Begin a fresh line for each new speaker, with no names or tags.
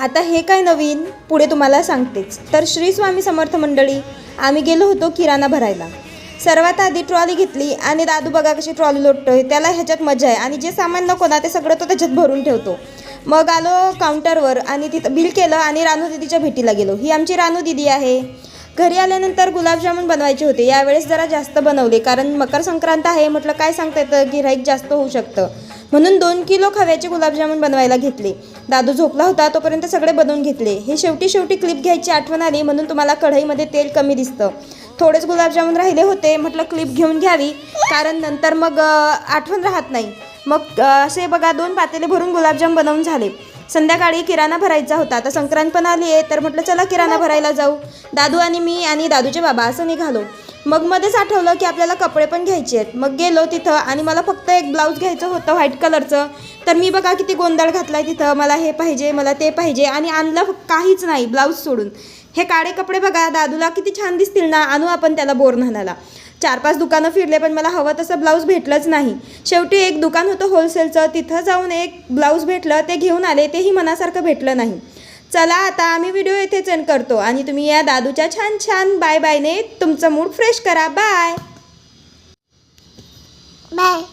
आता हे काय नवीन पुढे तुम्हाला सांगतेच। तर श्री स्वामी समर्थ मंडळी, आम्ही गेलो होतो किराणा भरायला। सर्वात आधी ट्रॉली घेतली आणि दादू बघा कशी ट्रॉली लोटतोय, त्याला ह्याच्यात मजा आहे आणि जे सामान नको ना ते सगळं तो त्याच्यात भरून ठेवतो। मग आलो काउंटरवर आणि तिथं बिल केलं आणि रानू दीदीच्या भेटीला गेलो। ही आमची रानू दीदी आहे। घरी आल्यानंतर गुलाबजामुन बनवायचे होते। यावेळेस जरा जास्त बनवले कारण मकर संक्रांत आहे, म्हटलं काय सांगता येतं, गिऱ्हाईक जास्त होऊ शकतं म्हणून 2 किलो खव्याचे गुलाबजामुन बनवायला घेतले। दादू झोपला होता तोपर्यंत सगळे बनवून घेतले। हे शेवटी क्लिप घ्यायची आठवण आली म्हणून तुम्हाला कढईमध्ये तेल कमी दिसतं। थोडेच गुलाबजामुन राहिले होते, म्हटलं क्लिप घेऊन घ्यावी कारण नंतर मग आठवण राहत नाही। मग असे बघा 2 पातेले भरून गुलाबजाम बनवून झाले। संध्याकाळी किराणा भरायचा होता। आता संक्रांत पण आली आहे तर म्हटलं चला किराणा भरायला जाऊ। दादू आणि मी आणि दादूचे बाबा असं निघालो। मग मध्येच आठवलं की आपल्याला कपडे पण घ्यायचे आहेत। मग गेलो तिथं आणि मला फक्त एक ब्लाऊज घ्यायचं होतं व्हाईट कलरचं। तर मी बघा किती गोंधळ घातलाय तिथं, मला हे पाहिजे मला ते पाहिजे आणि आणलं काहीच नाही ब्लाऊज सोडून। हे काळे कपडे बघा दादूला किती छान दिसतील ना, आणू आपण त्याला बोरन्हाणाला। 4-5 दुकानं फिरले पण मला हवं तसं ब्लाऊज भेटलंच नाही। शेवटी एक दुकान होतं होलसेलचं, तिथं जाऊन एक ब्लाऊज भेटलं, ते घेऊन आले, तेही मनासारखं भेटलं नाही। चला आता आम्ही व्हिडिओ इथेच एंड करतो आणि तुम्ही या दादूच्या छान छान बाय बायने तुमचा मूड फ्रेश करा। Bye bye.